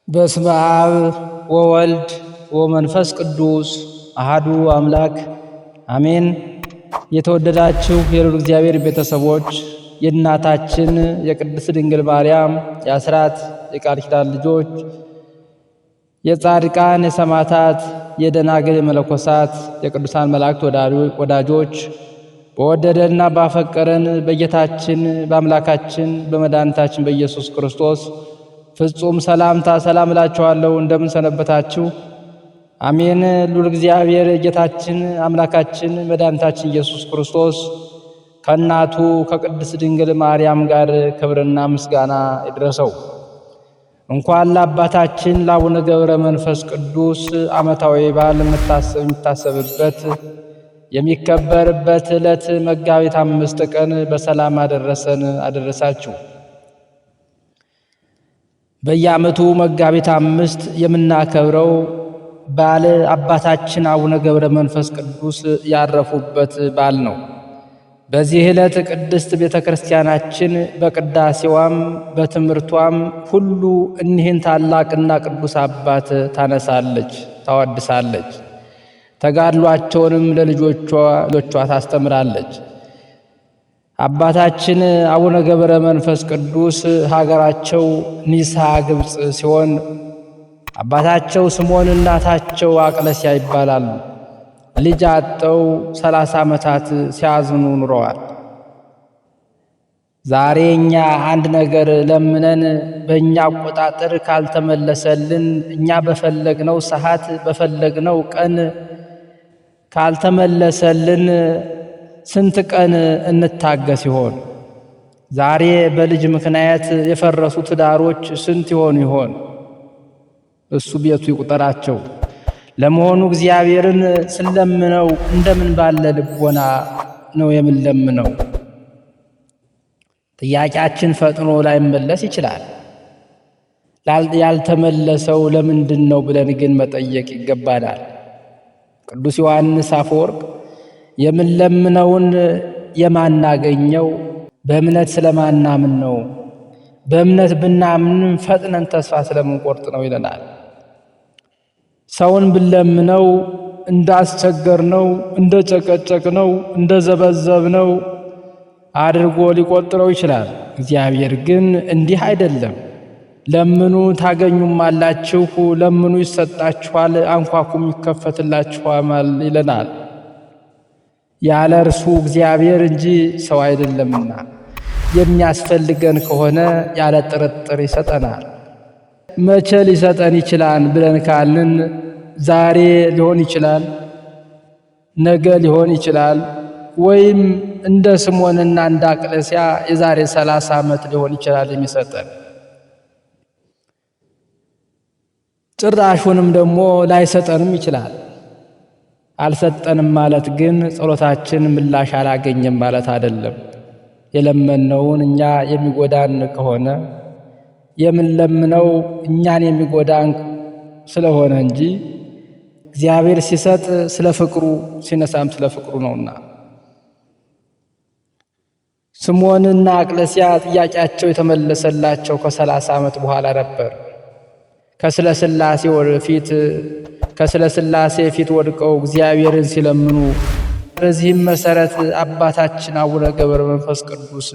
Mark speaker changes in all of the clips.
Speaker 1: በስመ አብ ወወልድ ወመንፈስ ቅዱስ አሃዱ አምላክ አሜን። የተወደዳችሁ የልዑል እግዚአብሔር ቤተሰቦች የእናታችን የቅድስት ድንግል ማርያም የአስራት የቃል ኪዳን ልጆች የጻድቃን የሰማዕታት የደናግል የመነኮሳት የቅዱሳን መላእክት ወዳጆች በወደደንና ባፈቀረን በጌታችን በአምላካችን በመድኃኒታችን በኢየሱስ ክርስቶስ ፍጹም ሰላምታ ሰላም እላችኋለሁ። እንደምን ሰነበታችሁ? አሜን። ልዑል እግዚአብሔር ጌታችን አምላካችን መድኃኒታችን ኢየሱስ ክርስቶስ ከእናቱ ከቅድስት ድንግል ማርያም ጋር ክብርና ምስጋና ይድረሰው። እንኳን ለአባታችን ለአቡነ ገብረ መንፈስ ቅዱስ ዓመታዊ በዓል የሚታሰብበት የሚከበርበት ዕለት መጋቢት 5 ቀን በሰላም አደረሰን አደረሳችሁ። በየዓመቱ መጋቢት 5 የምናከብረው በዓል አባታችን አቡነ ገብረ መንፈስ ቅዱስ ያረፉበት በዓል ነው። በዚህ ዕለት ቅድስት ቤተ ክርስቲያናችን በቅዳሴዋም በትምህርቷም ሁሉ እኒህን ታላቅና ቅዱስ አባት ታነሳለች፣ ታወድሳለች። ተጋድሏቸውንም ለልጆቿ ታስተምራለች። አባታችን አቡነ ገብረ መንፈስ ቅዱስ ሀገራቸው ኒሳ ግብፅ ሲሆን አባታቸው ስምዖን እናታቸው አቅለስያ ይባላሉ። ልጅ አጠው 30 ዓመታት ሲያዝኑ ኑረዋል። ዛሬ እኛ አንድ ነገር ለምነን በእኛ አቆጣጠር ካልተመለሰልን እኛ በፈለግነው ሰዓት በፈለግነው ቀን ካልተመለሰልን ስንት ቀን እንታገስ ይሆን? ዛሬ በልጅ ምክንያት የፈረሱ ትዳሮች ስንት ይሆኑ ይሆን? እሱ ቤቱ ይቁጠራቸው። ለመሆኑ እግዚአብሔርን ስለምነው እንደምን ባለ ልቦና ነው የምንለምነው? ጥያቄያችን ፈጥኖ ላይመለስ ይችላል። ያልተመለሰው ለምንድን ነው ብለን ግን መጠየቅ ይገባናል። ቅዱስ ዮሐንስ አፈወርቅ የምንለምነውን የማናገኘው በእምነት ስለማናምን ነው፣ በእምነት ብናምንም ፈጥነን ተስፋ ስለምንቆርጥ ነው ይለናል። ሰውን ብንለምነው እንዳስቸገርነው፣ እንደጨቀጨቅነው፣ እንደዘበዘብነው አድርጎ ሊቆጥረው ይችላል። እግዚአብሔር ግን እንዲህ አይደለም። ለምኑ ታገኙማላችሁ፣ ለምኑ ይሰጣችኋል፣ አንኳኩም ይከፈትላችኋል ይለናል። ያለ እርሱ እግዚአብሔር እንጂ ሰው አይደለምና የሚያስፈልገን ከሆነ ያለ ጥርጥር ይሰጠናል። መቼ ሊሰጠን ይችላል ብለን ካልን ዛሬ ሊሆን ይችላል፣ ነገ ሊሆን ይችላል፣ ወይም እንደ ስምዖንና እንደ አቅለስያ የዛሬ 30 ዓመት ሊሆን ይችላል የሚሰጠን። ጭራሹንም ደግሞ ላይሰጠንም ይችላል። አልሰጠንም ማለት ግን ጸሎታችን ምላሽ አላገኘም ማለት አይደለም። የለመነውን እኛ የሚጎዳን ከሆነ የምንለምነው እኛን የሚጎዳን ስለሆነ እንጂ እግዚአብሔር ሲሰጥ ስለ ፍቅሩ ሲነሳም ስለ ፍቅሩ ነውና። ስምዖንና አቅለስያ ጥያቄያቸው የተመለሰላቸው ከ30 ዓመት በኋላ ነበር። ከስለ ሥላሴ ፊት ወድቀው እግዚአብሔርን ሲለምኑ፣ በዚህም መሰረት አባታችን አቡነ ገብረ መንፈስ ቅዱስ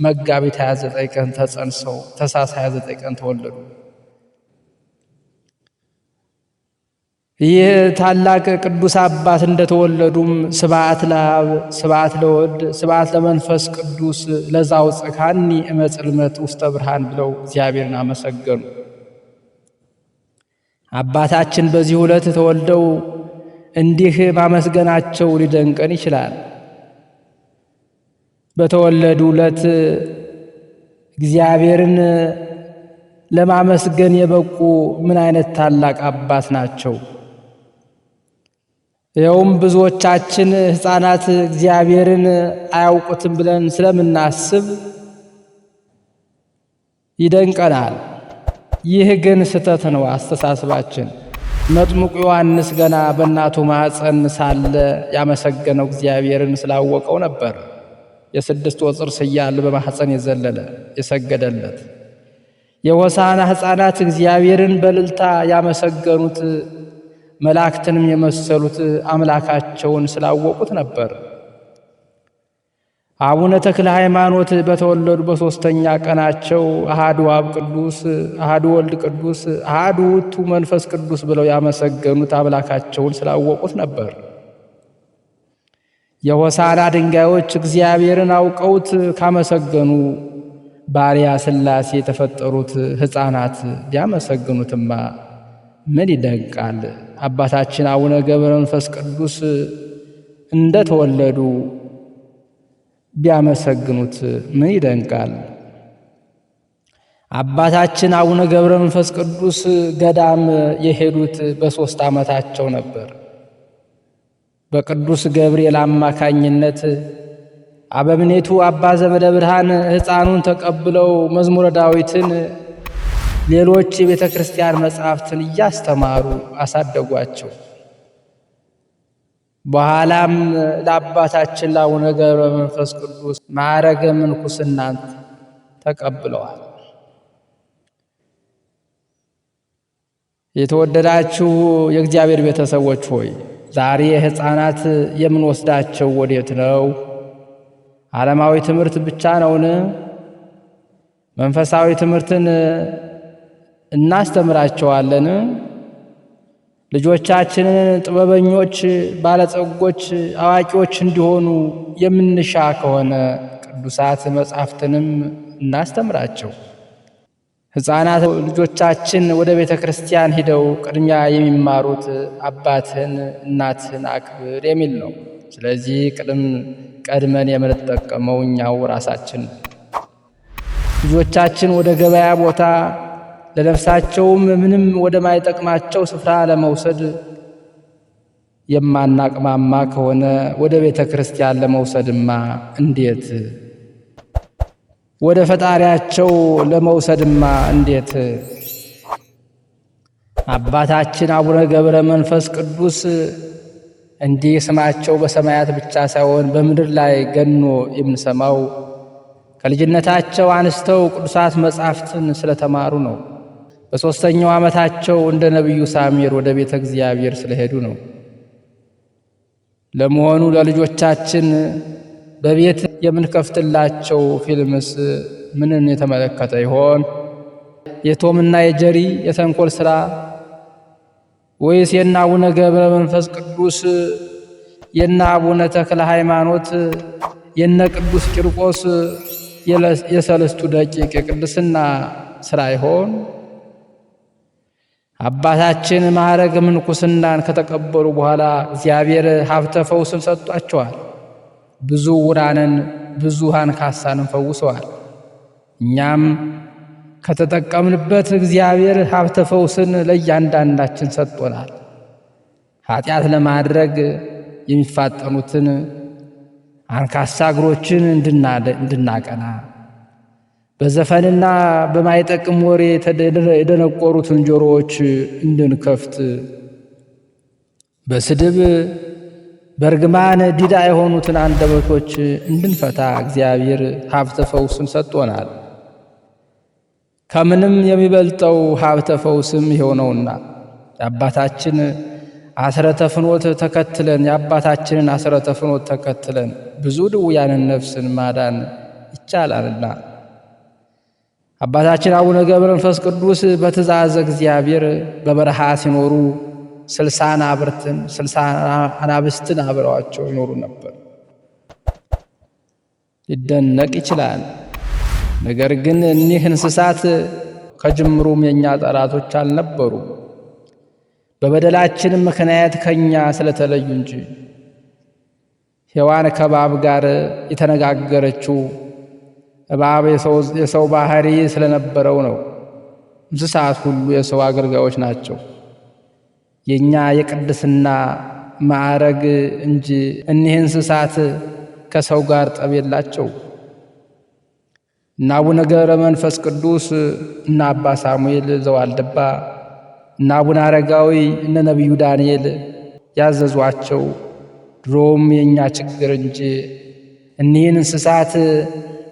Speaker 1: መጋቢት 29 ቀን ተጸንሰው ታኅሳስ 29 ቀን ተወለዱ። ይህ ታላቅ ቅዱስ አባት እንደተወለዱም ስብሐት ለአብ ስብሐት ለወልድ ስብሐት ለመንፈስ ቅዱስ ለዛውፅካኒ እመጽልመት ውስተ ብርሃን ብለው እግዚአብሔርን አመሰገኑ። አባታችን በዚህ ዕለት ተወልደው እንዲህ ማመስገናቸው ሊደንቀን ይችላል። በተወለዱ ዕለት እግዚአብሔርን ለማመስገን የበቁ ምን አይነት ታላቅ አባት ናቸው! ይኸውም ብዙዎቻችን ሕፃናት እግዚአብሔርን አያውቁትም ብለን ስለምናስብ ይደንቀናል። ይህ ግን ስህተት ነው አስተሳሰባችን። መጥምቁ ዮሐንስ ገና በእናቱ ማኅፀን ሳለ ያመሰገነው እግዚአብሔርን ስላወቀው ነበር። የ6 ወር ጽንስ እያለ በማኅፀን የዘለለ የሰገደለት የሆሳዕና ሕፃናት እግዚአብሔርን በእልልታ ያመሰገኑት መላእክትንም የመሰሉት አምላካቸውን ስላወቁት ነበር። አቡነ ተክለ ሃይማኖት በተወለዱ በሦስተኛ ቀናቸው አሐዱ አብ ቅዱስ፣ አሐዱ ወልድ ቅዱስ፣ አሐዱ ውእቱ መንፈስ ቅዱስ ብለው ያመሰገኑት አምላካቸውን ስላወቁት ነበር። የሆሳዕና ድንጋዮች እግዚአብሔርን አውቀውት ካመሰገኑ ባሪያ ሥላሴ የተፈጠሩት ሕፃናት ቢያመሰግኑትማ ምን ይደንቃል! አባታችን አቡነ ገብረ መንፈስ ቅዱስ እንደተወለዱ ቢያመሰግኑት ምን ይደንቃል! አባታችን አቡነ ገብረ መንፈስ ቅዱስ ገዳም የሄዱት በ3 ዓመታቸው ነበር። በቅዱስ ገብርኤል አማካኝነት አበምኔቱ አባ ዘመደ ብርሃን ሕፃኑን ተቀብለው መዝሙረ ዳዊትን፣ ሌሎች የቤተ ክርስቲያን መጻሕፍትን እያስተማሩ አሳደጓቸው። በኋላም ለአባታችን ለአቡነ ገብረ መንፈስ ቅዱስ ማዕረገ ምንኩስናን ተቀብለዋል። የተወደዳችሁ የእግዚአብሔር ቤተሰቦች ሆይ ዛሬ ሕፃናት የምንወስዳቸው ወዴት ነው? ዓለማዊ ትምህርት ብቻ ነውን? መንፈሳዊ ትምህርትን እናስተምራቸዋለን? ልጆቻችንን ጥበበኞች፣ ባለጸጎች፣ አዋቂዎች እንዲሆኑ የምንሻ ከሆነ ቅዱሳት መጻሕፍትንም እናስተምራቸው። ሕፃናት ልጆቻችን ወደ ቤተ ክርስቲያን ሂደው ቅድሚያ የሚማሩት አባትህን እናትህን አክብር የሚል ነው። ስለዚህ ቀድመን የምንጠቀመው እኛው ራሳችን። ልጆቻችን ወደ ገበያ ቦታ ለነፍሳቸውም ምንም ወደማይጠቅማቸው ስፍራ ለመውሰድ የማናቅማማ ከሆነ ወደ ቤተ ክርስቲያን ለመውሰድማ እንዴት? ወደ ፈጣሪያቸው ለመውሰድማ እንዴት? አባታችን አቡነ ገብረ መንፈስ ቅዱስ እንዲህ ስማቸው በሰማያት ብቻ ሳይሆን በምድር ላይ ገኖ የምንሰማው ከልጅነታቸው አንስተው ቅዱሳት መጻሕፍትን ስለተማሩ ነው። በ3ኛው ዓመታቸው እንደ ነቢዩ ሳሙኤል ወደ ቤተ እግዚአብሔር ስለሄዱ ነው። ለመሆኑ ለልጆቻችን በቤት የምንከፍትላቸው ፊልምስ ምንን የተመለከተ ይሆን? የቶምና የጀሪ የተንኮል ሥራ ወይስ የነ አቡነ ገብረ መንፈስ ቅዱስ፣ የነ አቡነ ተክለ ሃይማኖት፣ የነ ቅዱስ ቂርቆስ የሰለስቱ ደቂቅ የቅድስና ሥራ ይሆን? አባታችን ማዕረገ ምንኩስናን ከተቀበሉ በኋላ እግዚአብሔር ሀብተ ፈውስን ሰጥቷቸዋል። ብዙ ዕውራንን ብዙሃን አንካሳንን ፈውሰዋል። እኛም ከተጠቀምንበት እግዚአብሔር ሀብተ ፈውስን ለእያንዳንዳችን ሰጥቶናል። ኃጢአት ለማድረግ የሚፋጠኑትን አንካሳ እግሮችን እንድናቀና፣ በዘፈንና በማይጠቅም ወሬ የደነቆሩትን ጆሮዎች እንድንከፍት፣ በስድብ በርግማን ዲዳ የሆኑትን አንደበቶች እንድንፈታ እግዚአብሔር ሀብተ ፈውስን ሰጥቶናል። ከምንም የሚበልጠው ሀብተ ፈውስም ይኸው ነውና የአባታችንን አስረተ ፍኖት ተከትለን ብዙ ድውያንን ነፍስን ማዳን ይቻላልና። አባታችን አቡነ ገብረ መንፈስ ቅዱስ በትእዛዘ እግዚአብሔር በበረሃ ሲኖሩ 60 አናብስትን አብረዋቸው ይኖሩ ነበር። ሊደነቅ ይችላል። ነገር ግን እኒህ እንስሳት ከጅምሩም የኛ ጠላቶች አልነበሩ፣ በበደላችንም ምክንያት ከኛ ስለተለዩ እንጂ። ሔዋን ከእባብ ጋር የተነጋገረችው እባብ የሰው ባህሪ ስለነበረው ነው። እንስሳት ሁሉ የሰው አገልጋዮች ናቸው። የኛ የቅድስና ማዕረግ እንጂ እኒህ እንስሳት ከሰው ጋር ጠብ የላቸው። እና አቡነ ገብረ መንፈስ ቅዱስ እና አባ ሳሙኤል ዘዋልድባ እና አቡነ አረጋዊ እነ ነቢዩ ዳንኤል ያዘዟቸው ድሮም የኛ ችግር እንጂ እኒህን እንስሳት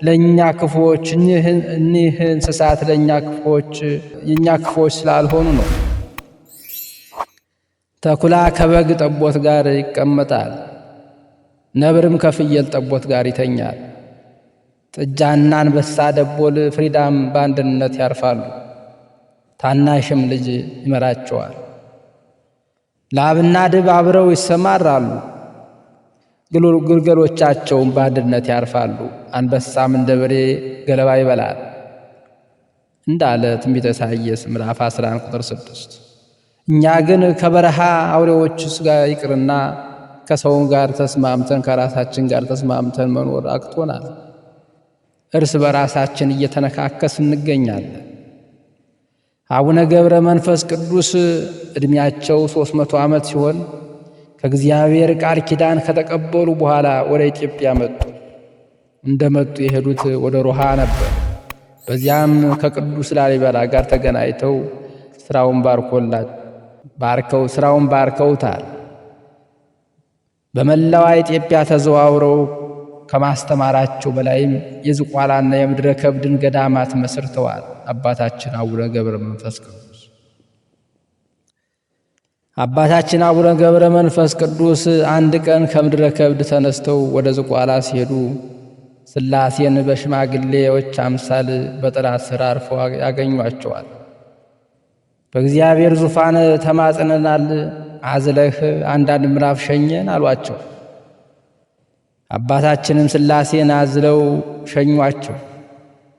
Speaker 1: ለእኛ ክፉዎች እኒህ እንስሳት ለእኛ ክፉዎች የእኛ ክፉዎች ስላልሆኑ ነው። ተኩላ ከበግ ጠቦት ጋር ይቀመጣል፣ ነብርም ከፍየል ጠቦት ጋር ይተኛል። ጥጃና አንበሳ፣ ደቦል፣ ፍሪዳም በአንድነት ያርፋሉ፣ ታናሽም ልጅ ይመራቸዋል። ላምና ድብ አብረው ይሰማራሉ፣ ግልገሎቻቸውም በአንድነት ያርፋሉ። አንበሳም እንደ በሬ ገለባ ይበላል እንዳለ ትንቢተ ኢሳይያስ ምዕራፍ 11 ቁጥር 6። እኛ ግን ከበረሃ አውሬዎች ጋር ይቅርና ከሰው ጋር ተስማምተን ከራሳችን ጋር ተስማምተን መኖር አቅቶናል። እርስ በራሳችን እየተነካከስ እንገኛለን። አቡነ ገብረ መንፈስ ቅዱስ ዕድሜያቸው 300 ዓመት ሲሆን ከእግዚአብሔር ቃል ኪዳን ከተቀበሉ በኋላ ወደ ኢትዮጵያ መጡ። እንደመጡ የሄዱት ወደ ሮሃ ነበር። በዚያም ከቅዱስ ላሊበላ ጋር ተገናኝተው ስራውን ባርከውታል። በመላዋ ኢትዮጵያ ተዘዋውረው ከማስተማራቸው በላይም የዝቋላና የምድረ ከብድን ገዳማት መስርተዋል። አባታችን አቡነ ገብረ መንፈስ ቅዱስ አንድ ቀን ከምድረ ከብድ ተነስተው ወደ ዝቋላ ሲሄዱ ሥላሴን በሽማግሌዎች አምሳል በጥላት ሥር አርፈው ያገኟቸዋል። በእግዚአብሔር ዙፋን ተማጽነናል፣ አዝለህ አንዳንድ ምዕራፍ ሸኘን አሏቸው። አባታችንም ሥላሴን አዝለው ሸኟቸው።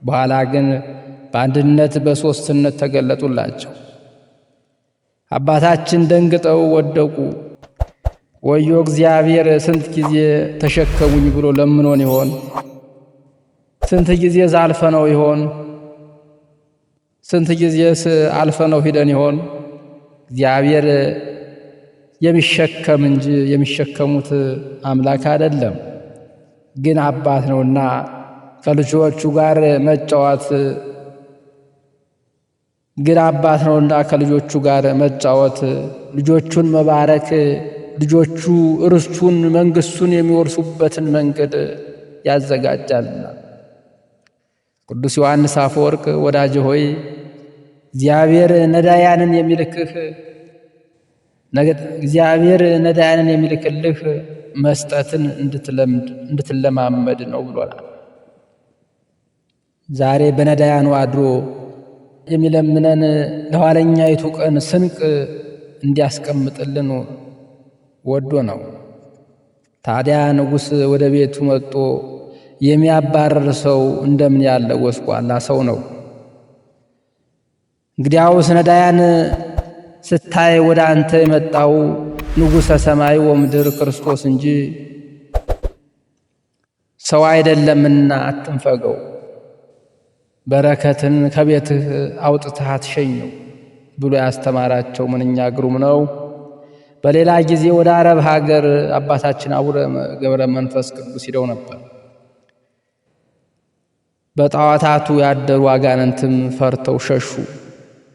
Speaker 1: በኋላ ግን በአንድነት በሦስትነት ተገለጡላቸው። አባታችን ደንግጠው ወደቁ። ወዮ እግዚአብሔር ስንት ጊዜ ተሸከሙኝ ብሎ ለምኖን ይሆን? ስንት ጊዜ አልፈነው ይሆን? ስንት ጊዜስ አልፈነው ሂደን ይሆን? እግዚአብሔር የሚሸከም እንጂ የሚሸከሙት አምላክ አይደለም። ግን አባት ነውና ከልጆቹ ጋር መጫወት ልጆቹን መባረክ ልጆቹ ርስቱን መንግሥቱን የሚወርሱበትን መንገድ ያዘጋጃልና። ቅዱስ ዮሐንስ አፈወርቅ ወዳጅ ሆይ እግዚአብሔር ነዳያንን የሚልክልህ መስጠትን እንድትለማመድ ነው ብሎናል። ዛሬ በነዳያኑ አድሮ የሚለምነን ለኋለኛይቱ ቀን ስንቅ እንዲያስቀምጥልን ወዶ ነው። ታዲያ ንጉሥ ወደ ቤቱ መጥቶ የሚያባረር ሰው እንደምን ያለ ጎስቋላ ሰው ነው? እንግዲያውስ ነዳያን ስታይ ወደ አንተ የመጣው ንጉሠ ሰማይ ወምድር ክርስቶስ እንጂ ሰው አይደለምና አትንፈገው። በረከትን ከቤትህ አውጥተህ አትሸኘው ብሎ ያስተማራቸው ምንኛ ግሩም ነው። በሌላ ጊዜ ወደ አረብ ሀገር አባታችን አቡነ ገብረ መንፈስ ቅዱስ ሂደው ነበር። በጣዖታቱ ያደሩ አጋንንትም ፈርተው ሸሹ።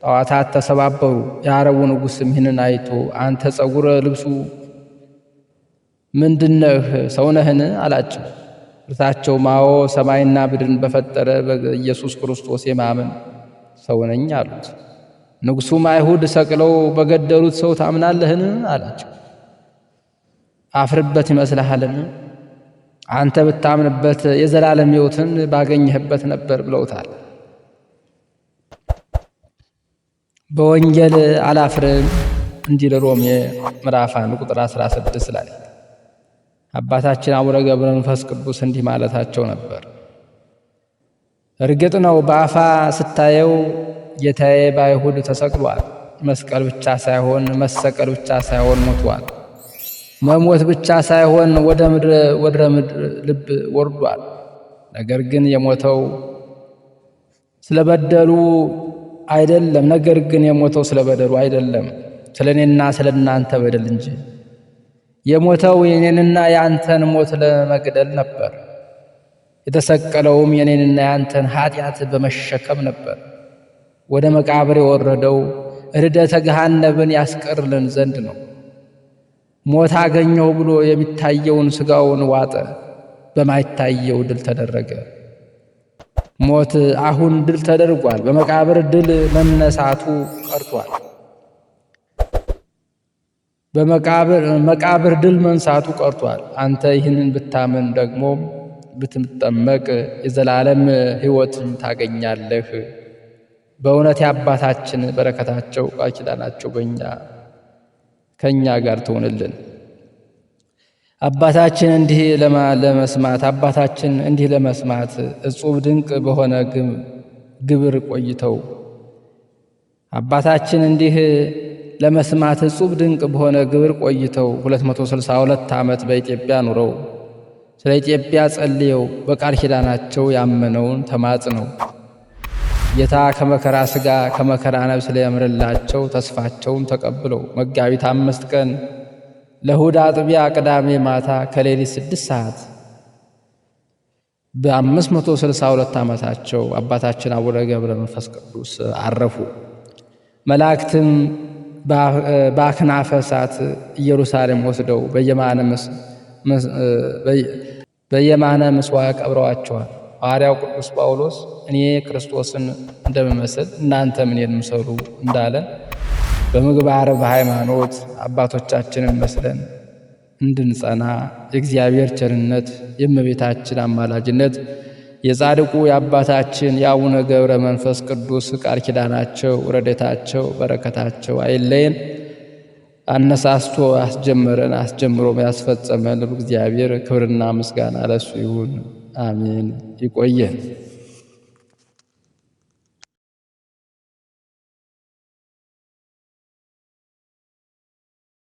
Speaker 1: ጣዖታት ተሰባበሩ። የአረቡ ንጉሥም ይህንን አይቶ አንተ ጸጉረ ልብሱ ምንድነህ? ሰው ነህን? አላቸው። እርሳቸውም አዎ ሰማይና ምድርን በፈጠረ በኢየሱስ ክርስቶስ የማምን ሰው ነኝ አሉት። ንጉሡም አይሁድ ሰቅለው በገደሉት ሰው ታምናለህን? አላቸው። አፍርበት ይመስልሃልን? አንተ ብታምንበት የዘላለም ሕይወትን ባገኘህበት ነበር ብለውታል። በወንጌል አላፍርም እንዲል ሮሜ ምዕራፍ 1 ቁጥር 16 ላይ አባታችን አቡነ ገብረ መንፈስ ቅዱስ እንዲህ ማለታቸው ነበር። እርግጥ ነው በአፋ ስታየው ጌታዬ በአይሁድ ተሰቅሏል። መሰቀል ብቻ ሳይሆን ሞቷል። መሞት ብቻ ሳይሆን ወደ ምድር ልብ ወርዷል። ነገር ግን የሞተው ስለበደሉ አይደለም፣ ስለኔና ስለናንተ በደል እንጂ። የሞተው የኔንና ያንተን ሞት ለመግደል ነበር። የተሰቀለውም የኔንና ያንተን ኃጢአት በመሸከም ነበር። ወደ መቃብር የወረደው ርደተ ገሃነብን ያስቀርልን ዘንድ ነው። ሞት አገኘሁ ብሎ የሚታየውን ሥጋውን ዋጠ፣ በማይታየው ድል ተደረገ። ሞት አሁን ድል ተደርጓል። በመቃብር ድል መነሳቱ ቀርቷል። መቃብር ድል መንሳቱ ቀርቷል። አንተ ይህንን ብታምን ደግሞ ብትጠመቅ የዘላለም ሕይወትን ታገኛለህ። በእውነት የአባታችን በረከታቸው ቃል ኪዳናቸው ከእኛ ጋር ትሆንልን። አባታችን እንዲህ ለመስማት እጹብ ድንቅ በሆነ ግብር ቆይተው አባታችን እንዲህ ለመስማት እጹብ ድንቅ በሆነ ግብር ቆይተው 262 ዓመት በኢትዮጵያ ኑረው ስለ ኢትዮጵያ ጸልየው በቃል ኪዳናቸው ያመነውን ተማጽነው ጌታ ከመከራ ሥጋ ከመከራ ነፍስ ሊያምርላቸው ተስፋቸውን ተቀብለው መጋቢት 5 ቀን ለእሑድ አጥቢያ ቅዳሜ ማታ ከሌሊት 6 ሰዓት በ562 ዓመታቸው አባታችን አቡነ ገብረ መንፈስ ቅዱስ አረፉ። መላእክትም በአክናፈ እሳት ኢየሩሳሌም ወስደው በየማነ ምስዋዕ ቀብረዋቸዋል። ሐዋርያው ቅዱስ ጳውሎስ እኔ ክርስቶስን እንደምመስል እናንተም እኔን ምሰሉ እንዳለን በምግባር በሃይማኖት አባቶቻችንን መስለን እንድንጸና የእግዚአብሔር ቸርነት የእመቤታችን አማላጅነት የጻድቁ የአባታችን የአቡነ ገብረ መንፈስ ቅዱስ ቃል ኪዳናቸው ረድኤታቸው በረከታቸው አይለየን። አነሳስቶ አስጀመረን አስጀምሮም ያስፈጸመን እግዚአብሔር ክብርና ምስጋና ለሱ ይሁን፣ አሜን። ይቆየን።